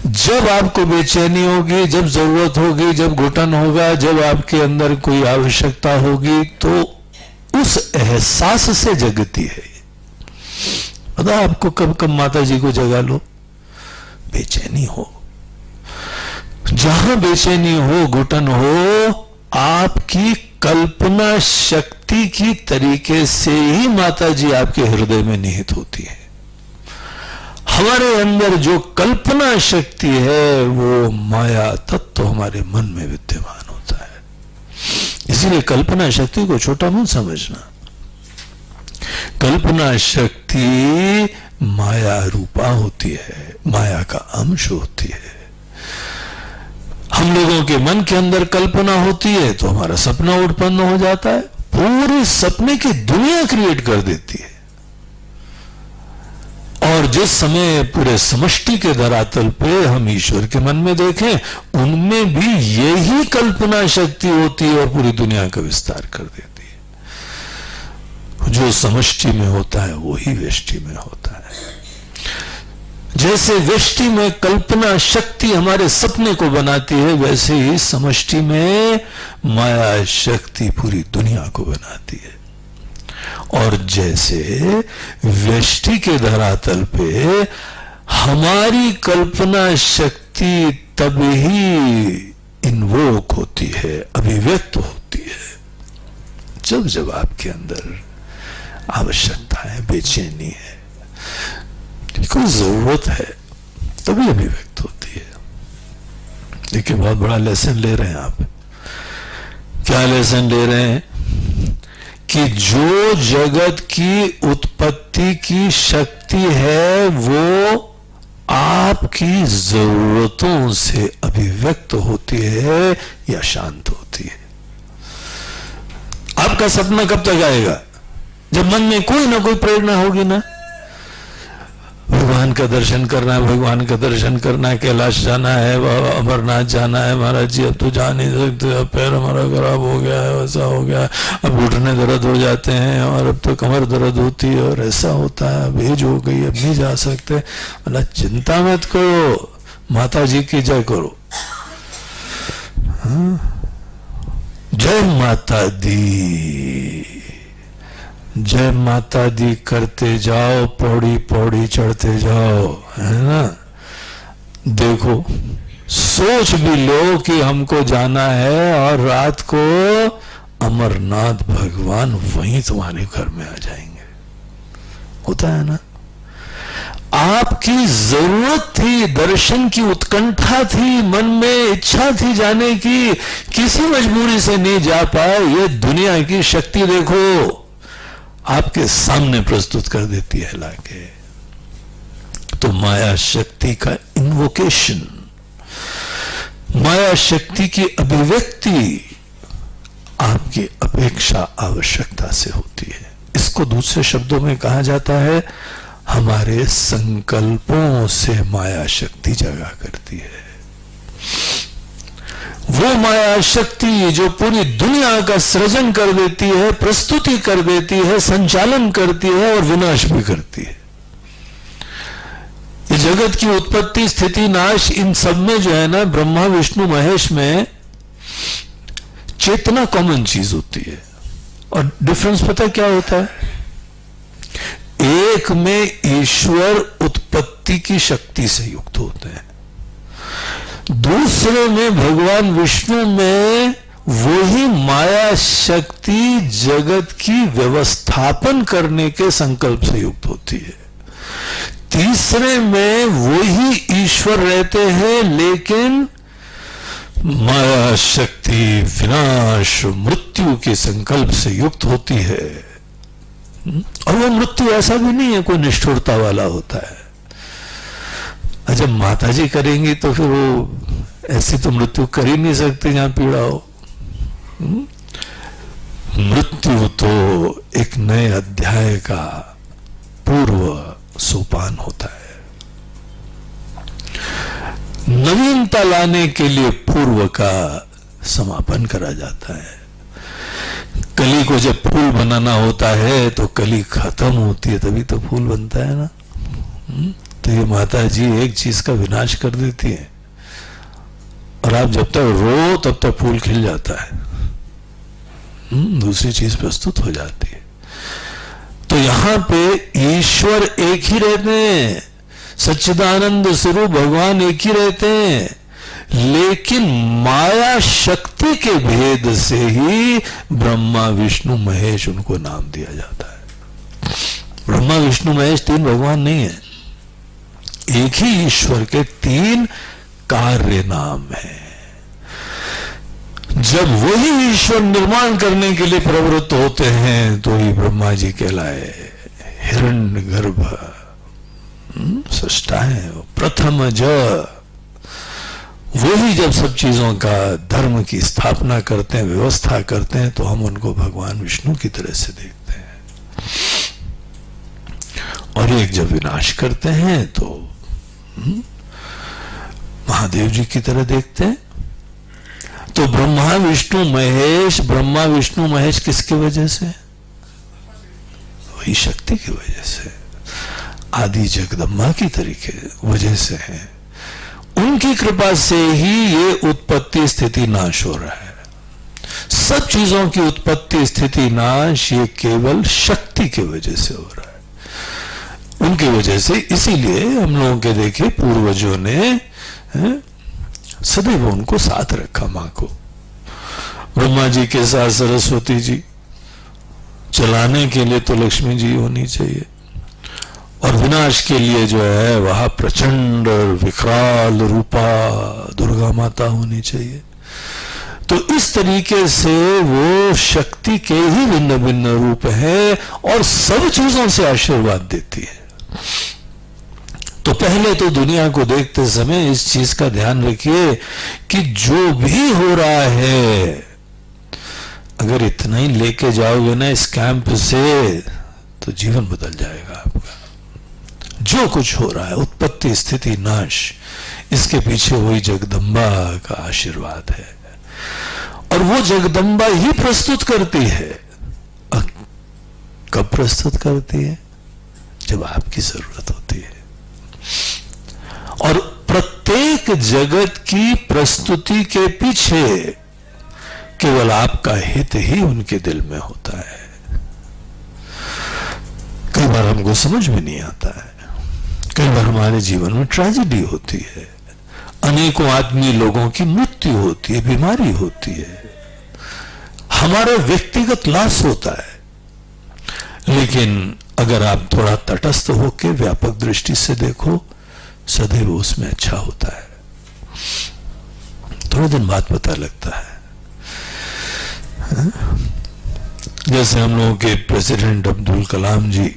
जब आपको बेचैनी होगी, जब जरूरत होगी, जब घुटन होगा, जब आपके अंदर कोई आवश्यकता होगी, तो उस एहसास से जगती है। पता आपको कब कब माता जी को जगा लो? बेचैनी हो। जहां बेचैनी हो, घुटन हो, आपकी कल्पना शक्ति की तरीके से ही माता जी आपके हृदय में निहित होती है। हमारे अंदर जो कल्पना शक्ति है वो माया तत्व हमारे मन में विद्यमान होता है। इसीलिए कल्पना शक्ति को छोटा मत समझना। कल्पना शक्ति माया रूपा होती है, माया का अंश होती है। हम लोगों के मन के अंदर कल्पना होती है तो हमारा सपना उत्पन्न हो जाता है, पूरे सपने की दुनिया क्रिएट कर देती है। और जिस समय पूरे समष्टि के धरातल पे हम ईश्वर के मन में देखें, उनमें भी यही कल्पना शक्ति होती है और पूरी दुनिया का विस्तार कर देती है। जो समष्टि में होता है वही व्यष्टि में होता है। जैसे व्यष्टि में कल्पना शक्ति हमारे सपने को बनाती है, वैसे ही समष्टि में माया शक्ति पूरी दुनिया को बनाती है। और जैसे व्यष्टि के धरातल पे हमारी कल्पना शक्ति तभी इन्वोक होती है, अभिव्यक्त होती है, जब आपके अंदर आवश्यकता है, बेचैनी है, कोई जरूरत है, तभी अभिव्यक्त होती है। देखिए, बहुत बड़ा लेसन ले रहे हैं आप। क्या लेसन ले रहे हैं? कि जो जगत की उत्पत्ति की शक्ति है वो आपकी जरूरतों से अभिव्यक्त होती है या शांत होती है। आपका सपना कब तक आएगा? जब मन में कोई ना कोई प्रेरणा होगी ना। भगवान का दर्शन करना है, भगवान का दर्शन करना है, कैलाश जाना है, अमरनाथ जाना है, महाराज जी अब तो जा नहीं सकते, अब पैर हमारा खराब हो गया है, वैसा हो गया, अब घुटने दर्द हो जाते हैं, और अब तो कमर दर्द होती है, और ऐसा होता है, अब एज हो गई, अब नहीं जा सकते। मतलब चिंता मत करो, माता जी की जय करो। जय माता दी, जय माता दी करते जाओ, पौड़ी पौड़ी चढ़ते जाओ, है ना। देखो, सोच भी लो कि हमको जाना है और रात को अमरनाथ भगवान वहीं तुम्हारे घर में आ जाएंगे। होता है ना। आपकी जरूरत थी, दर्शन की उत्कंठा थी, मन में इच्छा थी जाने की, किसी मजबूरी से नहीं जा पाए। ये दुनिया की शक्ति देखो आपके सामने प्रस्तुत कर देती है लाके। तो माया शक्ति का इन्वोकेशन, माया शक्ति की अभिव्यक्ति आपकी अपेक्षा आवश्यकता से होती है। इसको दूसरे शब्दों में कहा जाता है, हमारे संकल्पों से माया शक्ति जगा करती है। वो माया शक्ति जो पूरी दुनिया का सृजन कर देती है, प्रस्तुति कर देती है, संचालन करती है और विनाश भी करती है। ये जगत की उत्पत्ति, स्थिति, नाश, इन सब में जो है ना, ब्रह्मा विष्णु महेश में चेतना कॉमन चीज होती है। और डिफरेंस पता क्या होता है? एक में ईश्वर उत्पत्ति की शक्ति से युक्त होते हैं, दूसरे में भगवान विष्णु में वही माया शक्ति जगत की व्यवस्थापन करने के संकल्प से युक्त होती है, तीसरे में वही ईश्वर रहते हैं लेकिन माया शक्ति विनाश मृत्यु के संकल्प से युक्त होती है। और वो मृत्यु ऐसा भी नहीं है कोई निष्ठुरता वाला होता है। जब माता जी करेंगी तो फिर वो ऐसी तो मृत्यु कर ही नहीं सकते जहां पीड़ा हो। मृत्यु तो एक नए अध्याय का पूर्व सोपान होता है। नवीनता लाने के लिए पूर्व का समापन करा जाता है। कली को जब फूल बनाना होता है तो कली खत्म होती है, तभी तो फूल बनता है ना। तो ये माता जी एक चीज का विनाश कर देती है, और आप जब तक रो तब तक फूल खिल जाता है, दूसरी चीज प्रस्तुत हो जाती है। तो यहां पे ईश्वर एक ही रहते हैं, सच्चिदानंद स्वरूप भगवान एक ही रहते हैं, लेकिन माया शक्ति के भेद से ही ब्रह्मा विष्णु महेश उनको नाम दिया जाता है। ब्रह्मा विष्णु महेश तीन भगवान नहीं है, एक ही ईश्वर के तीन कार्य नाम है। जब वही ईश्वर निर्माण करने के लिए प्रवृत्त होते हैं तो ही ब्रह्मा जी कहलाए हिरण्यगर्भ सृष्टा है, प्रथम ज। वही जब सब चीजों का धर्म की स्थापना करते हैं, व्यवस्था करते हैं, तो हम उनको भगवान विष्णु की तरह से देखते हैं। और एक जब विनाश करते हैं तो महादेव जी की तरह देखते हैं। तो ब्रह्मा विष्णु महेश किसकी वजह से? वही शक्ति की वजह से, आदि जगदम्बा की तरीके वजह से है। उनकी कृपा से ही ये उत्पत्ति स्थिति नाश हो रहा है। सब चीजों की उत्पत्ति स्थिति नाश ये केवल शक्ति की वजह से हो रहा है, उनकी वजह से। इसीलिए हम लोगों के देखे पूर्वजों ने सदैव उनको साथ रखा, मां को। ब्रह्मा जी के साथ सरस्वती जी, चलाने के लिए तो लक्ष्मी जी होनी चाहिए, और विनाश के लिए जो है वह प्रचंड और विकराल रूपा दुर्गा माता होनी चाहिए। तो इस तरीके से वो शक्ति के ही भिन्न भिन्न रूप है और सब चीजों से आशीर्वाद देती है। तो पहले तो दुनिया को देखते समय इस चीज का ध्यान रखिए कि जो भी हो रहा है, अगर इतना ही लेके जाओगे ना इस कैंप से, तो जीवन बदल जाएगा आपका। जो कुछ हो रहा है, उत्पत्ति स्थिति नाश, इसके पीछे वही जगदम्बा का आशीर्वाद है, और वो जगदम्बा ही प्रस्तुत करती है। कब प्रस्तुत करती है? जब आपकी जरूरत होती है। और प्रत्येक जगत की प्रस्तुति के पीछे केवल आपका हित ही उनके दिल में होता है। कई बार हमको समझ में नहीं आता है, कई बार हमारे जीवन में ट्रेजेडी होती है, अनेकों आदमी लोगों की मृत्यु होती है, बीमारी होती है, हमारा व्यक्तिगत लॉस होता है। लेकिन अगर आप थोड़ा तटस्थ होकर व्यापक दृष्टि से देखो, सदैव उसमें अच्छा होता है। थोड़े दिन बाद पता लगता है। जैसे हम लोगों के प्रेसिडेंट अब्दुल कलाम जी